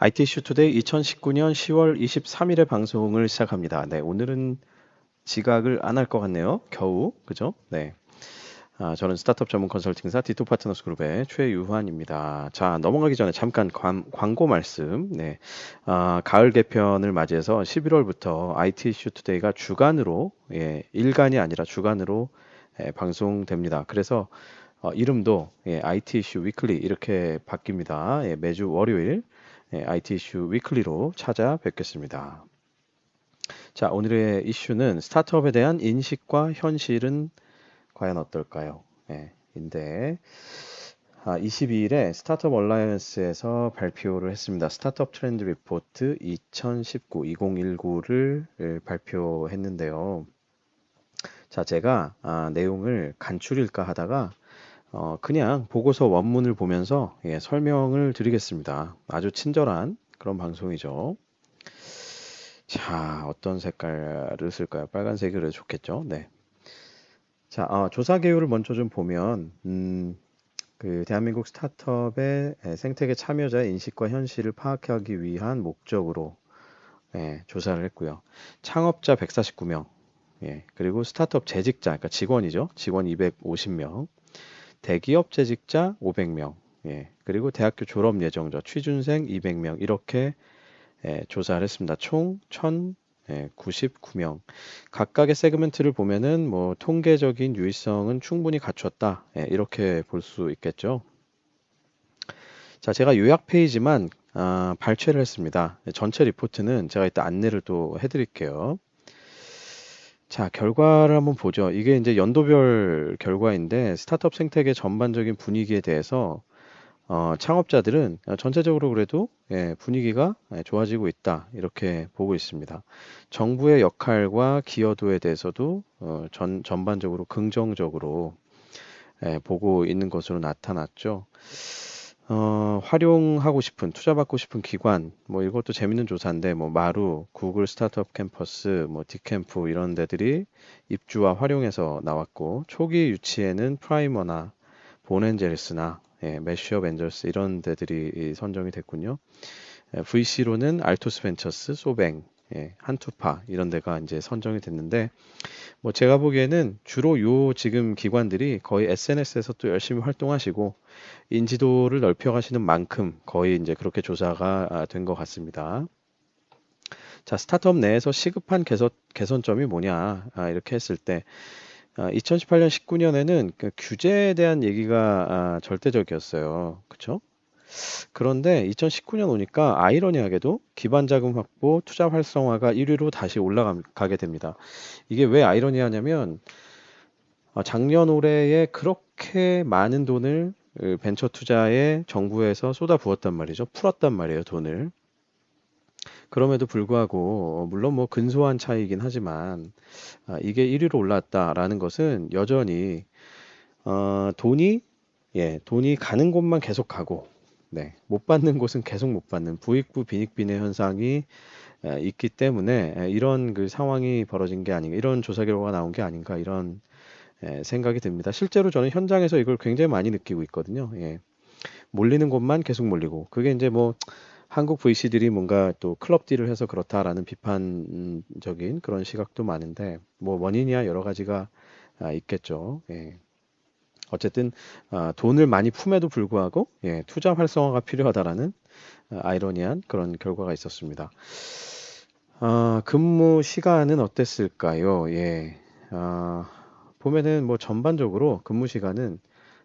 IT 이슈 투데이 2019년 10월 23일에 방송을 시작합니다. 네, 오늘은 지각을 안 할 것 같네요. 겨우, 그죠? 네. 저는 스타트업 전문 컨설팅사 디토 파트너스 그룹의 최유환입니다. 자, 넘어가기 전에 잠깐 광고 말씀. 네. 가을 개편을 맞이해서 11월부터 IT 이슈 투데이가 주간으로, 일간이 아니라 주간으로 방송됩니다. 그래서 이름도 IT 이슈 위클리 이렇게 바뀝니다. 매주 월요일 IT 이슈 위클리로 찾아뵙겠습니다. 자, 오늘의 이슈는 스타트업에 대한 인식과 현실은 과연 어떨까요? 인데 22일에 스타트업 얼라이언스에서 발표를 했습니다. 스타트업 트렌드 리포트 2019-2019를 발표했는데요. 자, 제가 내용을 간추릴까 하다가 그냥 보고서 원문을 보면서 설명을 드리겠습니다. 아주 친절한 그런 방송이죠. 자, 어떤 색깔을 쓸까요? 빨간색이 그래도 좋겠죠? 네. 자, 조사 개요를 먼저 좀 보면, 그 대한민국 스타트업의 생태계 참여자의 인식과 현실을 파악하기 위한 목적으로 조사를 했고요. 창업자 149명, 그리고 스타트업 재직자, 그러니까 직원이죠. 직원 250명, 대기업 재직자 500명, 그리고 대학교 졸업 예정자 취준생 200명 이렇게 조사를 했습니다. 총 1,099명. 각각의 세그멘트를 보면은 뭐 통계적인 유의성은 충분히 갖췄다. 이렇게 볼 수 있겠죠. 자, 제가 요약 페이지만 발췌를 했습니다. 전체 리포트는 제가 이따 안내를 또 해드릴게요. 자, 결과를 한번 보죠. 이게 이제 연도별 결과인데 스타트업 생태계 전반적인 분위기에 대해서 창업자들은 전체적으로 그래도 분위기가 좋아지고 있다 이렇게 보고 있습니다. 정부의 역할과 기여도에 대해서도 전반적으로 긍정적으로 보고 있는 것으로 나타났죠. 활용하고 싶은 투자받고 싶은 기관 뭐 이것도 재밌는 조사인데 뭐 마루, 구글 스타트업 캠퍼스, 뭐 디캠프 이런 데들이 입주와 활용해서 나왔고 초기 유치에는 프라이머나 본엔젤스나 매쉬업 엔젤스 이런 데들이 선정이 됐군요. VC로는 알토스 벤처스, 소뱅, 한투파 이런 데가 이제 선정이 됐는데 뭐 제가 보기에는 주로 요 지금 기관들이 거의 SNS에서 또 열심히 활동하시고 인지도를 넓혀가시는 만큼 거의 이제 그렇게 조사가 된 것 같습니다. 자, 스타트업 내에서 시급한 개선점이 뭐냐 이렇게 했을 때 2018년 19년에는 그 규제에 대한 얘기가 절대적이었어요. 그렇죠? 그런데 2019년 오니까 아이러니하게도 기반 자금 확보, 투자 활성화가 1위로 다시 올라가게 됩니다. 이게 왜 아이러니하냐면 작년 올해에 그렇게 많은 돈을 벤처 투자에 정부에서 쏟아부었단 말이죠. 풀었단 말이에요, 돈을. 그럼에도 불구하고 물론 뭐 근소한 차이긴 하지만 이게 1위로 올랐다라는 것은 여전히 돈이 가는 곳만 계속 가고 못 받는 곳은 계속 못 받는 부익부 빈익빈의 현상이 있기 때문에 이런 그 상황이 벌어진 게 아닌가 이런 조사 결과가 나온 게 아닌가 이런 생각이 듭니다. 실제로 저는 현장에서 이걸 굉장히 많이 느끼고 있거든요. 몰리는 곳만 계속 몰리고 그게 이제 뭐 한국 VC들이 뭔가 또 클럽 딜을 해서 그렇다라는 비판적인 그런 시각도 많은데 뭐 원인이야 여러 가지가 있겠죠. 어쨌든 돈을 많이 품에도 불구하고 투자 활성화가 필요하다라는 아이러니한 그런 결과가 있었습니다. 근무 시간은 어땠을까요? 보면은 뭐 전반적으로 근무 시간은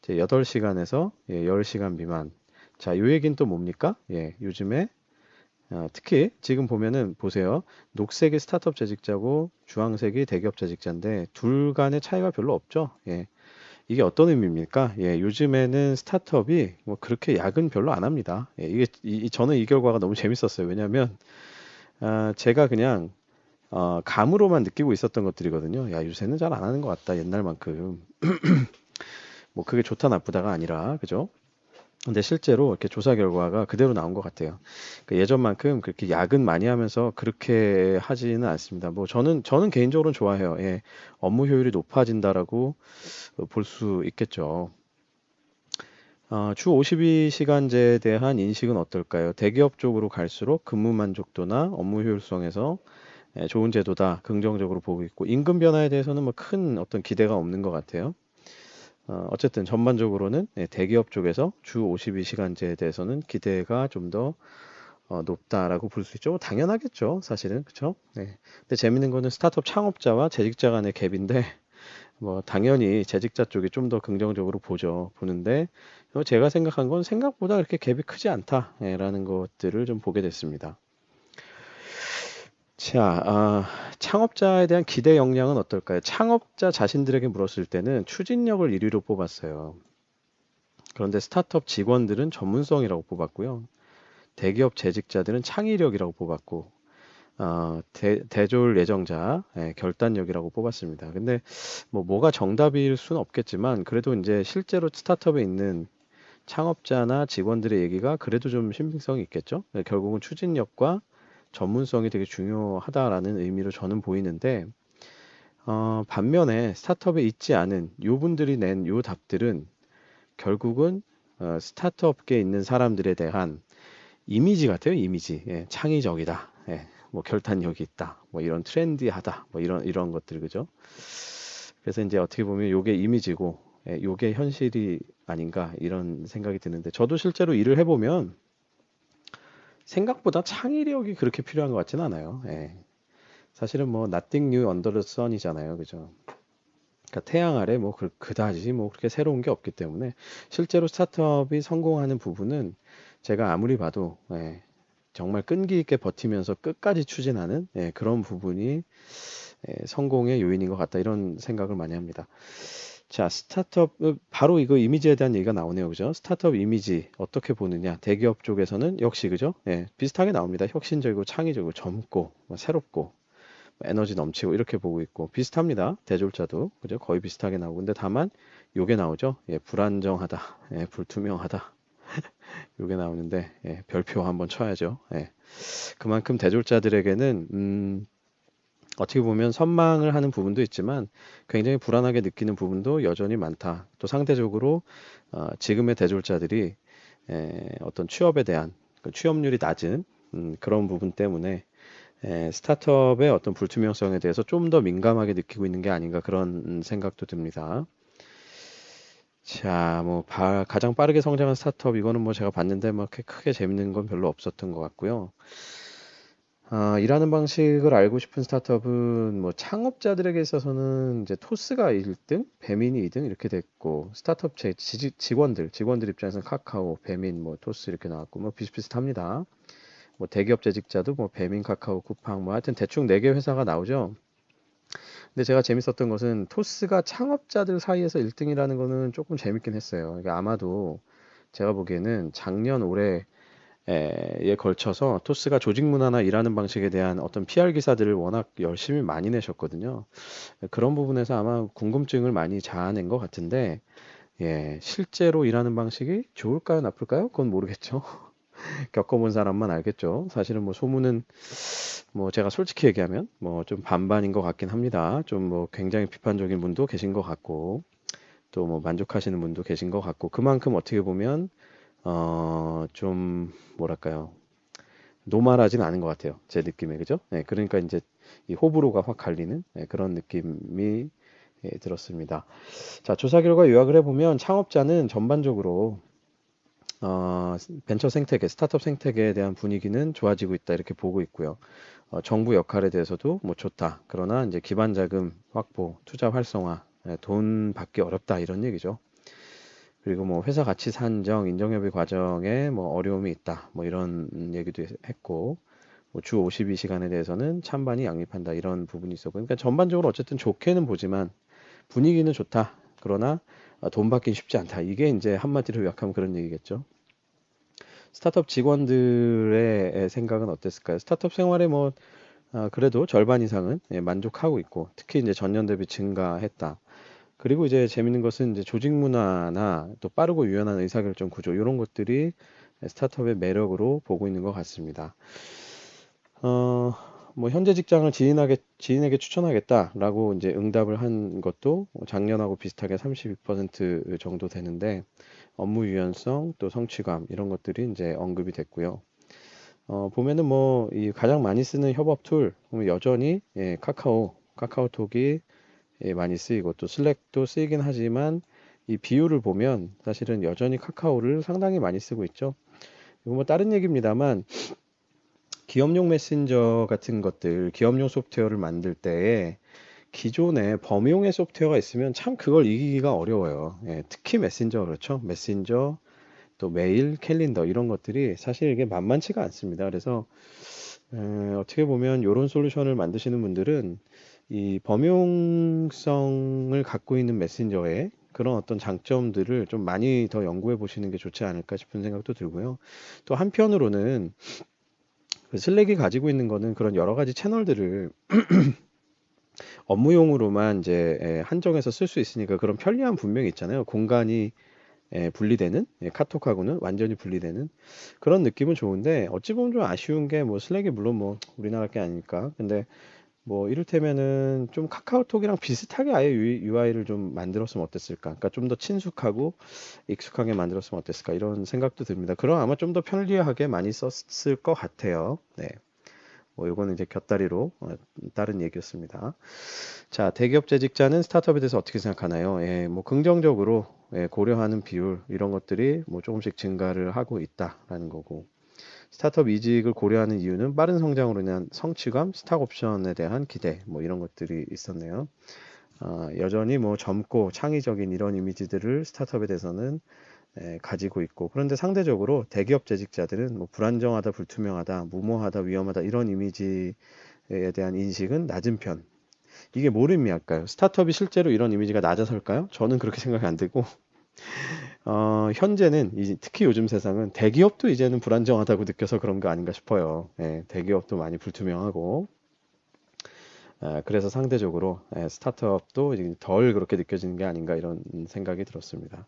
이제 8시간에서 10시간 미만. 자, 요 얘기는 또 뭡니까? 요즘에 특히 지금 보면은 보세요. 녹색이 스타트업 재직자고 주황색이 대기업 재직자인데 둘 간의 차이가 별로 없죠. 이게 어떤 의미입니까? 요즘에는 스타트업이 뭐 그렇게 야근 별로 안 합니다. 이게 저는 이 결과가 너무 재밌었어요. 왜냐하면 제가 그냥 감으로만 느끼고 있었던 것들이거든요. 야, 요새는 잘 안 하는 것 같다. 옛날만큼. 뭐 그게 좋다 나쁘다가 아니라 그죠? 근데 실제로 이렇게 조사 결과가 그대로 나온 것 같아요. 그 예전만큼 그렇게 야근 많이 하면서 그렇게 하지는 않습니다. 뭐 저는 개인적으로는 좋아해요. 업무 효율이 높아진다라고 볼 수 있겠죠. 주 52시간제에 대한 인식은 어떨까요? 대기업 쪽으로 갈수록 근무 만족도나 업무 효율성에서 좋은 제도다, 긍정적으로 보고 있고, 임금 변화에 대해서는 뭐 큰 어떤 기대가 없는 것 같아요. 어쨌든 전반적으로는 대기업 쪽에서 주 52시간제에 대해서는 기대가 좀 더 높다라고 볼 수 있죠. 뭐 당연하겠죠, 사실은. 그쵸? 네. 근데 재밌는 거는 스타트업 창업자와 재직자 간의 갭인데, 뭐 당연히 재직자 쪽이 좀 더 긍정적으로 보는데, 제가 생각한 건 생각보다 그렇게 갭이 크지 않다라는 것들을 좀 보게 됐습니다. 자, 창업자에 대한 기대 역량은 어떨까요? 창업자 자신들에게 물었을 때는 추진력을 1위로 뽑았어요. 그런데 스타트업 직원들은 전문성이라고 뽑았고요. 대기업 재직자들은 창의력이라고 뽑았고, 대졸 예정자, 결단력이라고 뽑았습니다. 근데 뭐가 정답일 수는 없겠지만, 그래도 이제 실제로 스타트업에 있는 창업자나 직원들의 얘기가 그래도 좀 신빙성이 있겠죠. 결국은 추진력과 전문성이 되게 중요하다라는 의미로 저는 보이는데, 반면에 스타트업에 있지 않은 요 분들이 낸 요 답들은 결국은 스타트업계에 있는 사람들에 대한 이미지 같아요. 이미지. 예, 창의적이다. 예, 뭐 결단력이 있다. 뭐 이런 트렌디하다. 뭐 이런 것들 그죠? 그래서 이제 어떻게 보면 요게 이미지고, 요게 현실이 아닌가 이런 생각이 드는데, 저도 실제로 일을 해보면 생각보다 창의력이 그렇게 필요한 것 같지는 않아요. 예. 사실은 뭐 nothing new under the sun이잖아요. 그죠? 그러니까 태양 아래 뭐 그다지 뭐 그렇게 새로운 게 없기 때문에 실제로 스타트업이 성공하는 부분은 제가 아무리 봐도 정말 끈기 있게 버티면서 끝까지 추진하는 그런 부분이 성공의 요인인 것 같다 이런 생각을 많이 합니다. 자, 스타트업 바로 이거 이미지에 대한 얘기가 나오네요. 그죠? 스타트업 이미지 어떻게 보느냐? 대기업 쪽에서는 역시 그죠? 비슷하게 나옵니다. 혁신적이고 창의적이고 젊고 뭐 새롭고 에너지 넘치고 이렇게 보고 있고 비슷합니다. 대졸자도 그죠? 거의 비슷하게 나오고 근데 다만 요게 나오죠. 불안정하다, 불투명하다. 요게 나오는데 별표 한번 쳐야죠. 그만큼 대졸자들에게는 어떻게 보면 선망을 하는 부분도 있지만 굉장히 불안하게 느끼는 부분도 여전히 많다. 또 상대적으로 지금의 대졸자들이 어떤 취업에 대한 그 취업률이 낮은 그런 부분 때문에 스타트업의 어떤 불투명성에 대해서 좀 더 민감하게 느끼고 있는 게 아닌가 그런 생각도 듭니다. 자, 뭐 가장 빠르게 성장한 스타트업 이거는 뭐 제가 봤는데 뭐 크게 재밌는 건 별로 없었던 것 같고요. 일하는 방식을 알고 싶은 스타트업은 뭐 창업자들에게 있어서는 이제 토스가 1등, 배민이 2등 이렇게 됐고 스타트업 직원들 입장에서는 카카오, 배민, 뭐 토스 이렇게 나왔고 뭐 비슷비슷합니다. 뭐 대기업 재직자도 뭐 배민, 카카오, 쿠팡 뭐 하여튼 대충 4개 회사가 나오죠. 근데 제가 재밌었던 것은 토스가 창업자들 사이에서 1등이라는 거는 조금 재밌긴 했어요. 그러니까 아마도 제가 보기에는 작년 올해 에 걸쳐서 토스가 조직 문화나 일하는 방식에 대한 어떤 PR 기사들을 워낙 열심히 많이 내셨거든요. 그런 부분에서 아마 궁금증을 많이 자아낸 것 같은데, 실제로 일하는 방식이 좋을까요, 나쁠까요? 그건 모르겠죠. 겪어본 사람만 알겠죠. 사실은 뭐 소문은 뭐 제가 솔직히 얘기하면 뭐 좀 반반인 것 같긴 합니다. 좀 뭐 굉장히 비판적인 분도 계신 것 같고, 또 뭐 만족하시는 분도 계신 것 같고, 그만큼 어떻게 보면 좀 뭐랄까요? 노멀하진 않은 것 같아요. 제 느낌에 그죠? 그러니까 이제 이 호불호가 확 갈리는 그런 느낌이 들었습니다. 자, 조사 결과 요약을 해보면 창업자는 전반적으로 어, 벤처 생태계, 스타트업 생태계에 대한 분위기는 좋아지고 있다 이렇게 보고 있고요. 정부 역할에 대해서도 뭐 좋다. 그러나 이제 기반 자금 확보, 투자 활성화, 돈 받기 어렵다 이런 얘기죠. 그리고 뭐 회사 가치 산정, 인정협의 과정에 뭐 어려움이 있다. 뭐 이런 얘기도 했고, 뭐주 52시간에 대해서는 찬반이 양립한다. 이런 부분이 있었고, 그러니까 전반적으로 어쨌든 좋게는 보지만 분위기는 좋다. 그러나 돈 받긴 쉽지 않다. 이게 이제 한마디로 요약하면 그런 얘기겠죠. 스타트업 직원들의 생각은 어땠을까요? 스타트업 생활에 뭐 그래도 절반 이상은 만족하고 있고, 특히 이제 전년 대비 증가했다. 그리고 이제 재밌는 것은 이제 조직 문화나 또 빠르고 유연한 의사결정 구조 이런 것들이 스타트업의 매력으로 보고 있는 것 같습니다. 어, 뭐 현재 직장을 지인에게 추천하겠다라고 이제 응답을 한 것도 작년하고 비슷하게 32% 정도 되는데 업무 유연성, 또 성취감 이런 것들이 이제 언급이 됐고요. 보면은 뭐 이 가장 많이 쓰는 협업 툴 보면 여전히 카카오톡이 많이 쓰이고 또 슬랙도 쓰이긴 하지만 이 비율을 보면 사실은 여전히 카카오를 상당히 많이 쓰고 있죠. 이거 뭐 다른 얘기입니다만 기업용 메신저 같은 것들, 기업용 소프트웨어를 만들 때에 기존에 범용의 소프트웨어가 있으면 참 그걸 이기기가 어려워요. 특히 메신저 그렇죠. 메신저 또 메일, 캘린더 이런 것들이 사실 이게 만만치가 않습니다. 그래서 어떻게 보면 이런 솔루션을 만드시는 분들은 이 범용성을 갖고 있는 메신저의 그런 어떤 장점들을 좀 많이 더 연구해 보시는 게 좋지 않을까 싶은 생각도 들고요. 또 한편으로는 그 슬랙이 가지고 있는 거는 그런 여러 가지 채널들을 업무용으로만 이제 한정해서 쓸 수 있으니까 그런 편리함 분명히 있잖아요. 공간이 분리되는 카톡하고는 완전히 분리되는 그런 느낌은 좋은데 어찌 보면 좀 아쉬운 게 뭐 슬랙이 물론 뭐 우리나라 게 아니니까 근데 뭐 이를테면은 좀 카카오톡이랑 비슷하게 아예 UI를 좀 만들었으면 어땠을까? 그러니까 좀 더 친숙하고 익숙하게 만들었으면 어땠을까? 이런 생각도 듭니다. 그럼 아마 좀 더 편리하게 많이 썼을 것 같아요. 네. 뭐 이거는 이제 곁다리로 다른 얘기였습니다. 자, 대기업 재직자는 스타트업에 대해서 어떻게 생각하나요? 뭐 긍정적으로 고려하는 비율 이런 것들이 뭐 조금씩 증가를 하고 있다라는 거고 스타트업 이직을 고려하는 이유는 빠른 성장으로 인한 성취감, 스탁 옵션에 대한 기대 뭐 이런 것들이 있었네요. 여전히 뭐 젊고 창의적인 이런 이미지들을 스타트업에 대해서는 가지고 있고 그런데 상대적으로 대기업 재직자들은 뭐 불안정하다, 불투명하다, 무모하다, 위험하다 이런 이미지에 대한 인식은 낮은 편. 이게 뭘 의미할까요? 스타트업이 실제로 이런 이미지가 낮아설까요? 저는 그렇게 생각이 안 되고 현재는 특히 요즘 세상은 대기업도 이제는 불안정하다고 느껴서 그런 거 아닌가 싶어요. 대기업도 많이 불투명하고 그래서 상대적으로 스타트업도 이제 덜 그렇게 느껴지는 게 아닌가 이런 생각이 들었습니다.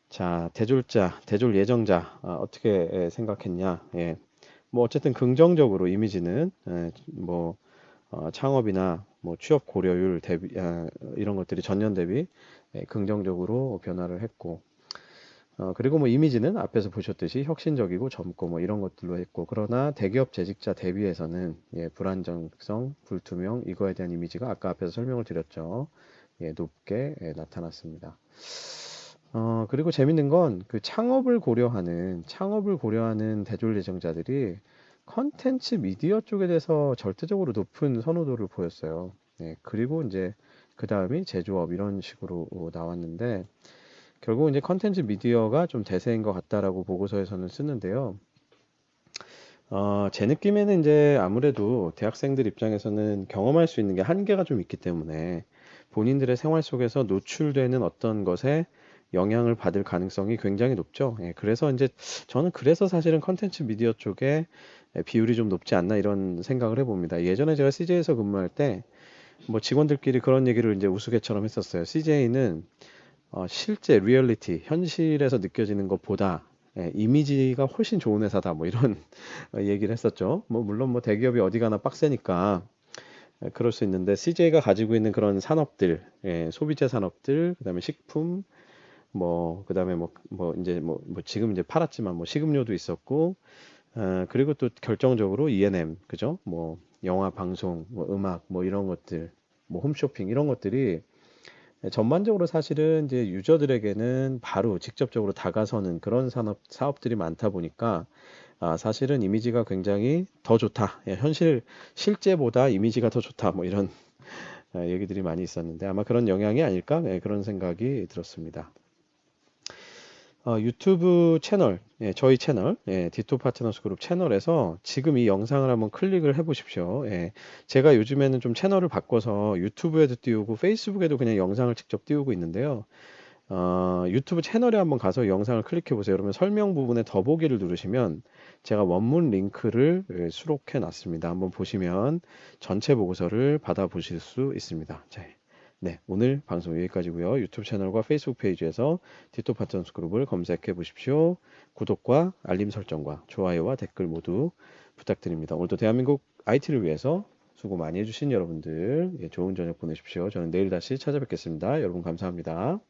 자, 대졸 예정자 어떻게 생각했냐? 뭐 어쨌든 긍정적으로 이미지는 뭐 창업이나 뭐 취업 고려율 대비 이런 것들이 전년 대비 긍정적으로 변화를 했고 그리고 뭐 이미지는 앞에서 보셨듯이 혁신적이고 젊고 뭐 이런 것들로 했고 그러나 대기업 재직자 대비해서는 불안정성, 불투명 이거에 대한 이미지가 아까 앞에서 설명을 드렸죠. 높게 나타났습니다. 그리고 재밌는 건 그 창업을 고려하는 대졸 예정자들이 컨텐츠 미디어 쪽에 대해서 절대적으로 높은 선호도를 보였어요. 그리고 이제 그 다음이 제조업 이런 식으로 나왔는데 결국 이제 컨텐츠 미디어가 좀 대세인 것 같다라고 보고서에서는 쓰는데요. 제 느낌에는 이제 아무래도 대학생들 입장에서는 경험할 수 있는 게 한계가 좀 있기 때문에 본인들의 생활 속에서 노출되는 어떤 것에 영향을 받을 가능성이 굉장히 높죠. 그래서 이제 저는 그래서 사실은 컨텐츠 미디어 쪽에 비율이 좀 높지 않나 이런 생각을 해봅니다. 예전에 제가 CJ에서 근무할 때 뭐 직원들끼리 그런 얘기를 이제 우스갯처럼 했었어요. CJ는 실제 리얼리티, 현실에서 느껴지는 것보다 이미지가 훨씬 좋은 회사다. 뭐 이런 얘기를 했었죠. 뭐 물론 뭐 대기업이 어디 가나 빡세니까 그럴 수 있는데 CJ가 가지고 있는 그런 산업들, 소비재 산업들, 그다음에 식품, 뭐 그다음에 뭐 이제 뭐 지금 이제 팔았지만 뭐 식음료도 있었고, 그리고 또 결정적으로 E&M, 그죠? 뭐 영화, 방송, 뭐 음악, 뭐 이런 것들, 뭐 홈쇼핑 이런 것들이 전반적으로 사실은 이제 유저들에게는 바로 직접적으로 다가서는 그런 사업들이 많다 보니까 사실은 이미지가 굉장히 더 좋다. 실제보다 이미지가 더 좋다. 뭐 이런 얘기들이 많이 있었는데 아마 그런 영향이 아닐까? 그런 생각이 들었습니다. 유튜브 채널, 저희 채널, 디토 파트너스 그룹 채널에서 지금 이 영상을 한번 클릭을 해 보십시오. 제가 요즘에는 좀 채널을 바꿔서 유튜브에도 띄우고 페이스북에도 그냥 영상을 직접 띄우고 있는데요. 유튜브 채널에 한번 가서 영상을 클릭해 보세요. 그러면 설명 부분에 더보기를 누르시면 제가 원문 링크를 수록해 놨습니다. 한번 보시면 전체 보고서를 받아보실 수 있습니다. 자, 네, 오늘 방송 여기까지고요. 유튜브 채널과 페이스북 페이지에서 디토 파트너스 그룹을 검색해 보십시오. 구독과 알림 설정과 좋아요와 댓글 모두 부탁드립니다. 오늘도 대한민국 IT를 위해서 수고 많이 해주신 여러분들 좋은 저녁 보내십시오. 저는 내일 다시 찾아뵙겠습니다. 여러분 감사합니다.